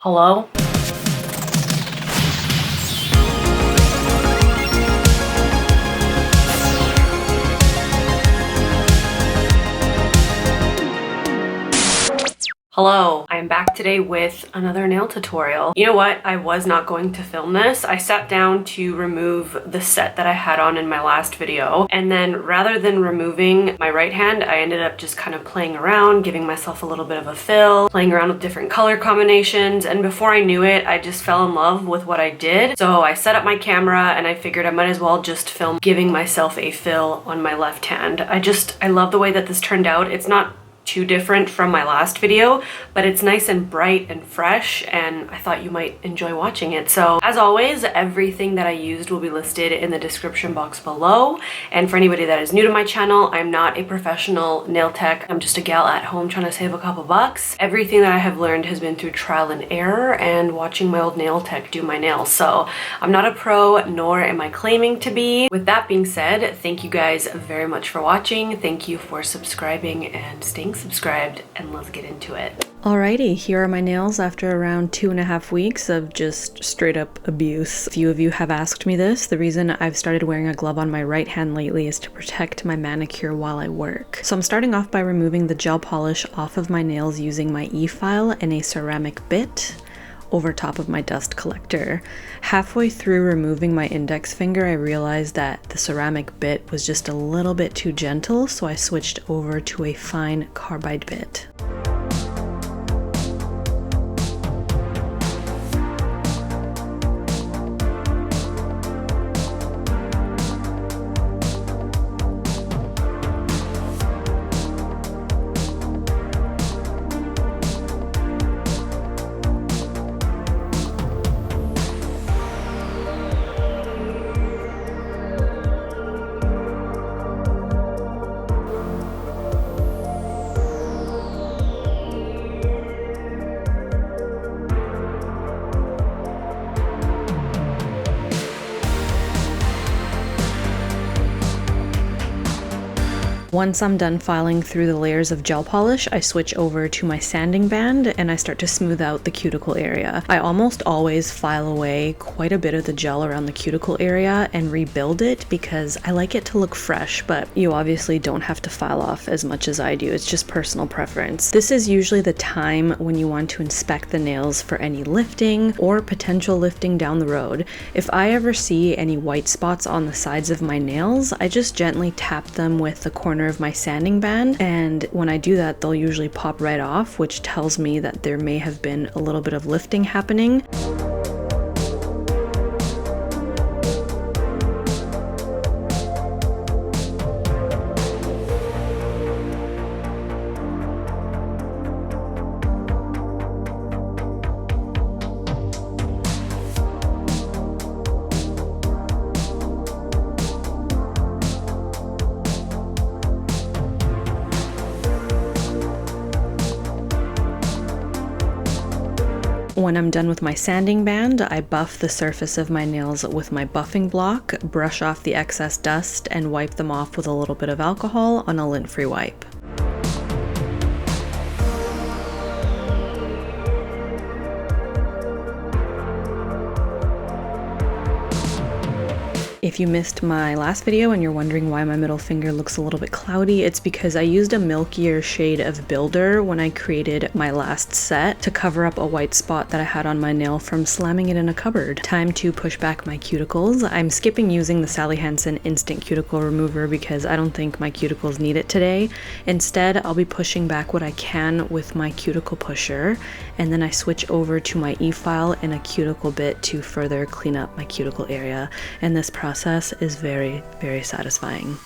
Hello? Hello, I'm back today with another nail tutorial. You know what? I was not going to film this. I sat down to remove the set that I had on in my last video, and then rather than removing my right hand, I ended up just kind of playing around, giving myself a little bit of a fill, playing around with different color combinations, and before I knew it, I just fell in love with what I did. So I set up my camera and I figured I might as well just film giving myself a fill on my left hand. I love the way that this turned out. It's not too different from my last video, but it's nice and bright and fresh, and I thought you might enjoy watching it. So as always, everything that I used will be listed in the description box below. And for anybody that is new to my channel, I'm not a professional nail tech. I'm just a gal at home trying to save a couple bucks. Everything that I have learned has been through trial and error and watching my old nail tech do my nails. So I'm not a pro, nor am I claiming to be. With that being said, thank you guys very much for watching. Thank you for subscribing and staying subscribed, and let's get into it. Alrighty, here are my nails after around 2.5 weeks of just straight up abuse. A few of you have asked me this. The reason I've started wearing a glove on my right hand lately is to protect my manicure while I work. So I'm starting off by removing the gel polish off of my nails using my e-file and a ceramic bit over top of my dust collector. Halfway through removing my index finger, I realized that the ceramic bit was just a little bit too gentle, so I switched over to a fine carbide bit. Once I'm done filing through the layers of gel polish, I switch over to my sanding band and I start to smooth out the cuticle area. I almost always file away quite a bit of the gel around the cuticle area and rebuild it because I like it to look fresh, but you obviously don't have to file off as much as I do. It's just personal preference. This is usually the time when you want to inspect the nails for any lifting or potential lifting down the road. If I ever see any white spots on the sides of my nails, I just gently tap them with the corner of my sanding band, and when I do that, they'll usually pop right off, which tells me that there may have been a little bit of lifting happening. When I'm done with my sanding band, I buff the surface of my nails with my buffing block, brush off the excess dust, and wipe them off with a little bit of alcohol on a lint-free wipe. If you missed my last video and you're wondering why my middle finger looks a little bit cloudy, it's because I used a milkier shade of Builder when I created my last set to cover up a white spot that I had on my nail from slamming it in a cupboard. Time to push back my cuticles. I'm skipping using the Sally Hansen Instant Cuticle Remover because I don't think my cuticles need it today. Instead, I'll be pushing back what I can with my cuticle pusher, and then I switch over to my e-file and a cuticle bit to further clean up my cuticle area, and this process is very, very satisfying.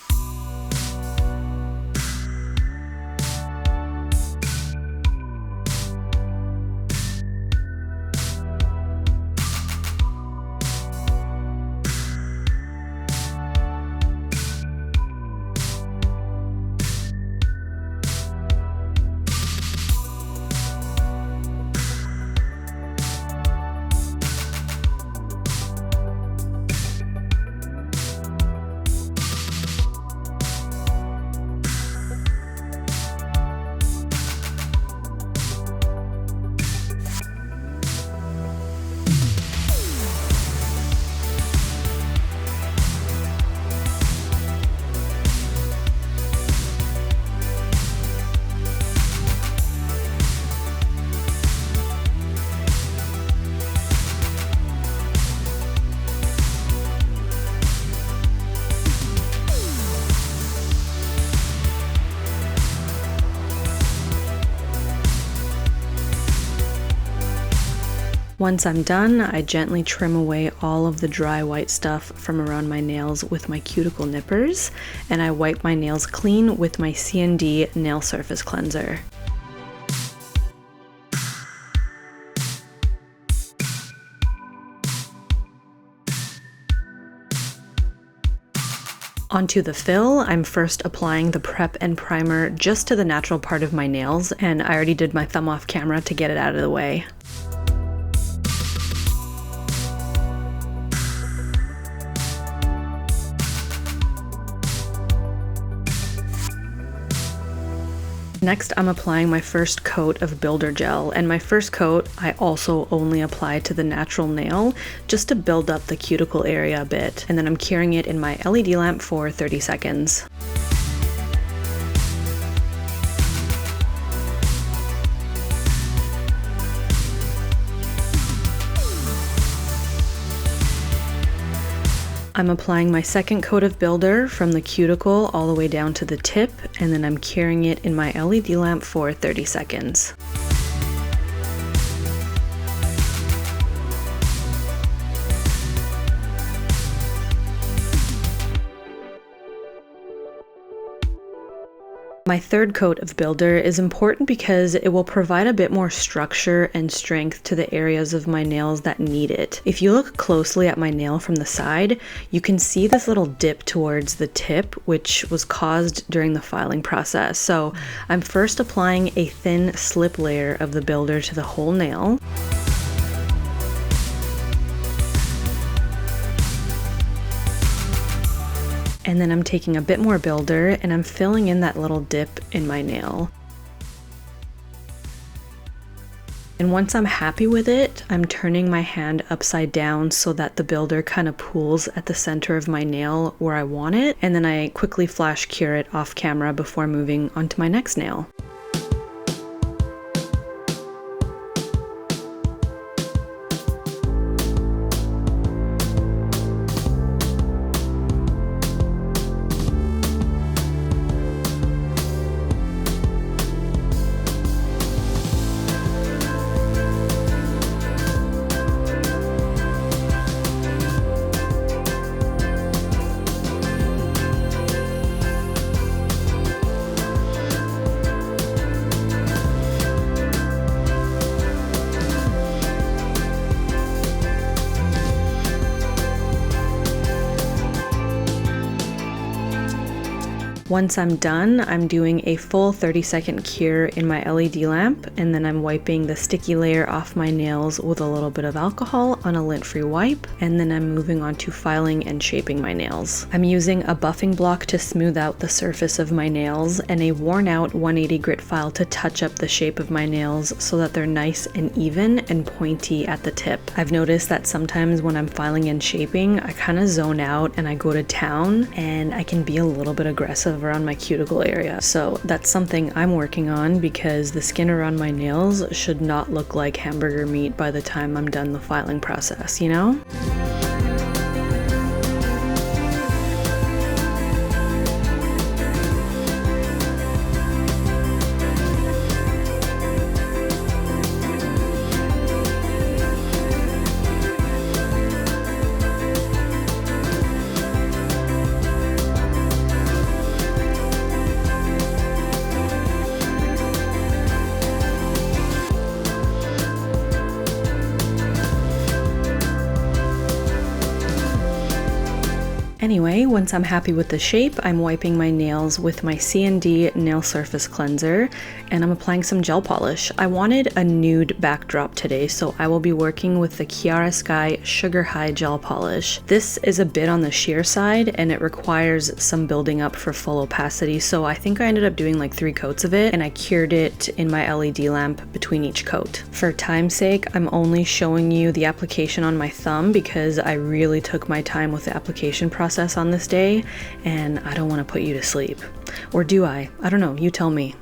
Once I'm done, I gently trim away all of the dry white stuff from around my nails with my cuticle nippers, and I wipe my nails clean with my CND nail surface cleanser. Onto the fill, I'm first applying the prep and primer just to the natural part of my nails, and I already did my thumb off camera to get it out of the way. Next, I'm applying my first coat of builder gel, and my first coat I also only apply to the natural nail just to build up the cuticle area a bit, and then I'm curing it in my LED lamp for 30 seconds. I'm applying my second coat of builder from the cuticle all the way down to the tip, and then I'm curing it in my LED lamp for 30 seconds. My third coat of builder is important because it will provide a bit more structure and strength to the areas of my nails that need it. If you look closely at my nail from the side, you can see this little dip towards the tip, which was caused during the filing process. So I'm first applying a thin slip layer of the builder to the whole nail. And then I'm taking a bit more builder and I'm filling in that little dip in my nail. And once I'm happy with it, I'm turning my hand upside down so that the builder kind of pools at the center of my nail where I want it. And then I quickly flash cure it off camera before moving on to my next nail. Once I'm done, I'm doing a full 30-second cure in my LED lamp, and then I'm wiping the sticky layer off my nails with a little bit of alcohol on a lint-free wipe, and then I'm moving on to filing and shaping my nails. I'm using a buffing block to smooth out the surface of my nails and a worn-out 180 grit file to touch up the shape of my nails so that they're nice and even and pointy at the tip. I've noticed that sometimes when I'm filing and shaping, I kind of zone out and I go to town, and I can be a little bit aggressive around my cuticle area. So that's something I'm working on, because the skin around my nails should not look like hamburger meat by the time I'm done the filing process, you know? Anyway, once I'm happy with the shape, I'm wiping my nails with my CND nail surface cleanser, and I'm applying some gel polish. I wanted a nude backdrop today, so I will be working with the Kiara Sky Sugar High gel polish. This is a bit on the sheer side, and it requires some building up for full opacity, so I think I ended up doing like 3 coats of it, and I cured it in my LED lamp between each coat. For time's sake, I'm only showing you the application on my thumb because I really took my time with the application process on this day, and I don't want to put you to sleep. Or do I? I don't know, you tell me.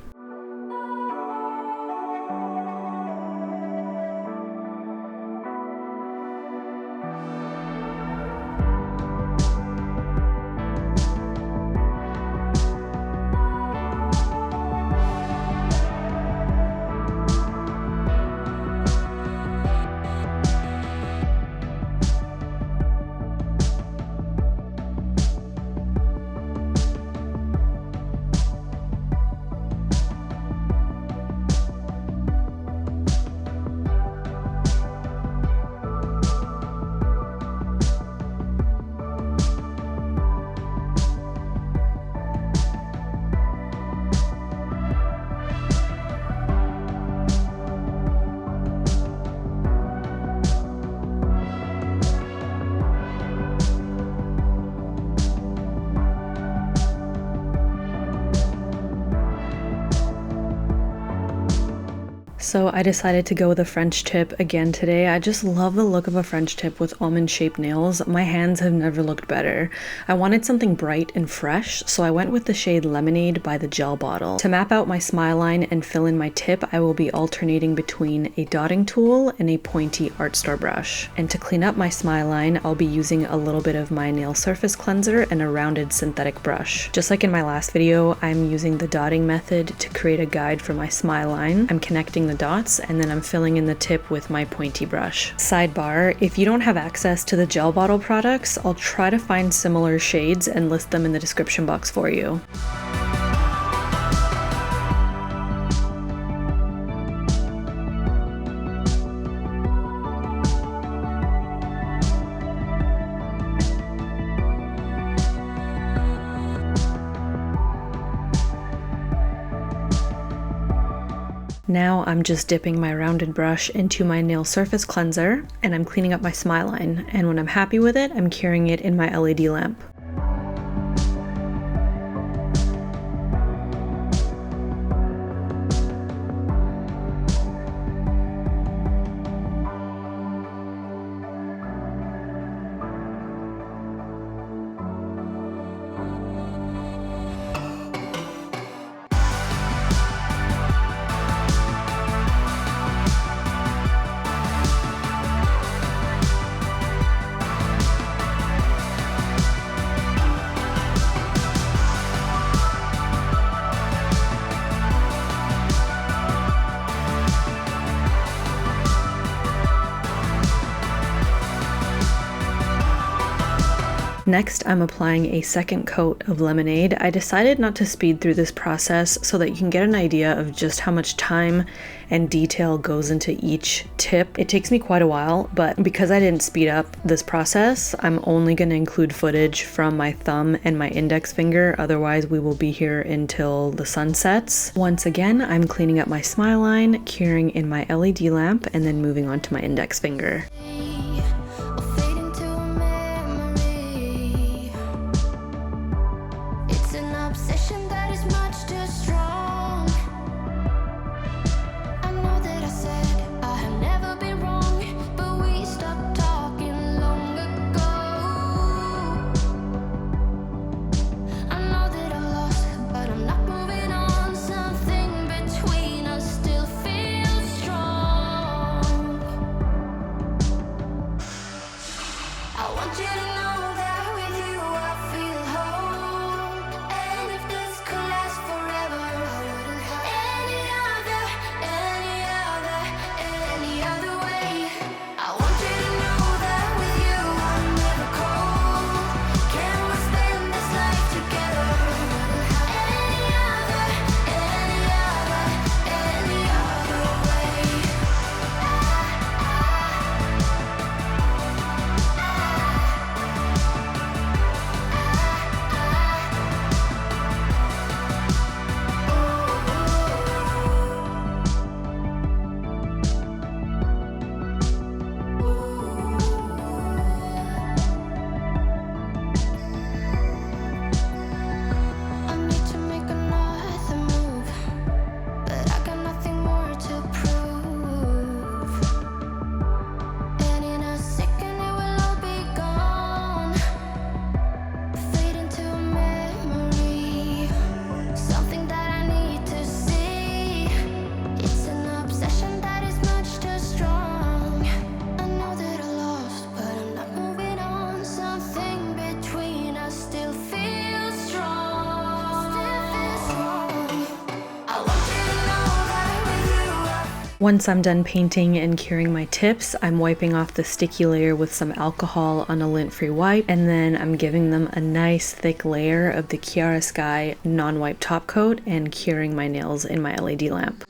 So I decided to go with a French tip again today. I just love the look of a French tip with almond shaped nails. My hands have never looked better. I wanted something bright and fresh, so I went with the shade Lemonade by the gel bottle. To map out my smile line and fill in my tip, I will be alternating between a dotting tool and a pointy art store brush. And to clean up my smile line, I'll be using a little bit of my nail surface cleanser and a rounded synthetic brush. Just like in my last video, I'm using the dotting method to create a guide for my smile line. I'm connecting the dots and then I'm filling in the tip with my pointy brush. Sidebar, if you don't have access to the gel bottle products, I'll try to find similar shades and list them in the description box for you. Now I'm just dipping my rounded brush into my nail surface cleanser and I'm cleaning up my smile line, and when I'm happy with it, I'm curing it in my LED lamp. Next, I'm applying a second coat of lemonade. I decided not to speed through this process so that you can get an idea of just how much time and detail goes into each tip. It takes me quite a while, but because I didn't speed up this process, I'm only going to include footage from my thumb and my index finger. Otherwise, we will be here until the sun sets. Once again, I'm cleaning up my smile line, curing in my LED lamp, and then moving on to my index finger. Once I'm done painting and curing my tips, I'm wiping off the sticky layer with some alcohol on a lint-free wipe, and then I'm giving them a nice thick layer of the Kiara Sky non-wipe top coat and curing my nails in my LED lamp.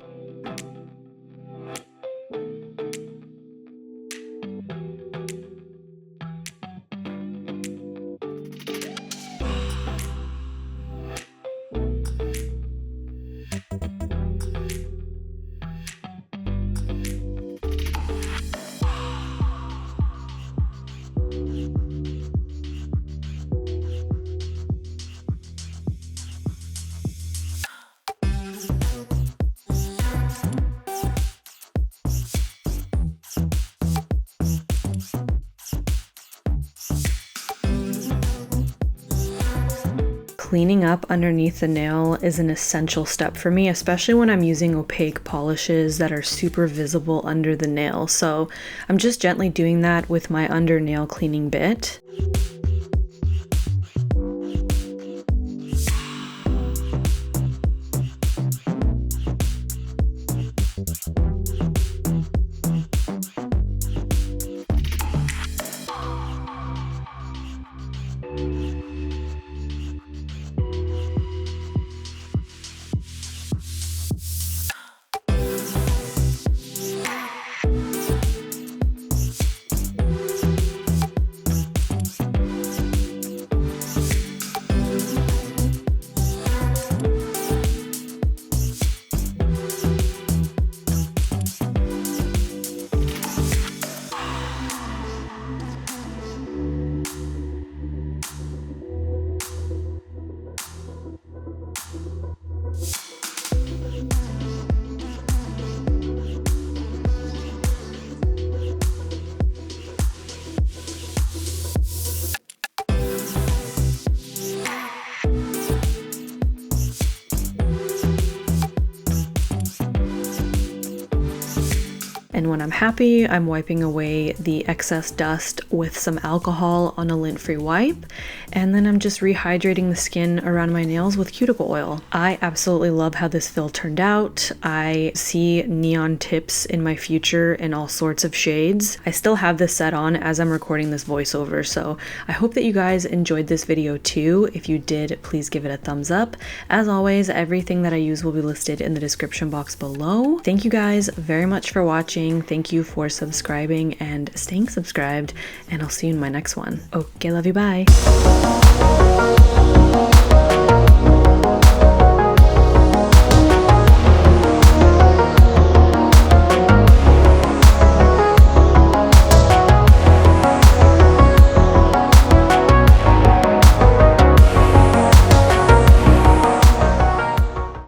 cleaning up underneath the nail is an essential step for me, especially when I'm using opaque polishes that are super visible under the nail. So I'm just gently doing that with my under nail cleaning bit. And when I'm happy, I'm wiping away the excess dust with some alcohol on a lint-free wipe. And then I'm just rehydrating the skin around my nails with cuticle oil. I absolutely love how this fill turned out. I see neon tips in my future in all sorts of shades. I still have this set on as I'm recording this voiceover, so I hope that you guys enjoyed this video too. If you did, please give it a thumbs up. As always, everything that I use will be listed in the description box below. Thank you guys very much for watching. Thank you for subscribing and staying subscribed, and I'll see you in my next one. Okay, love you, bye.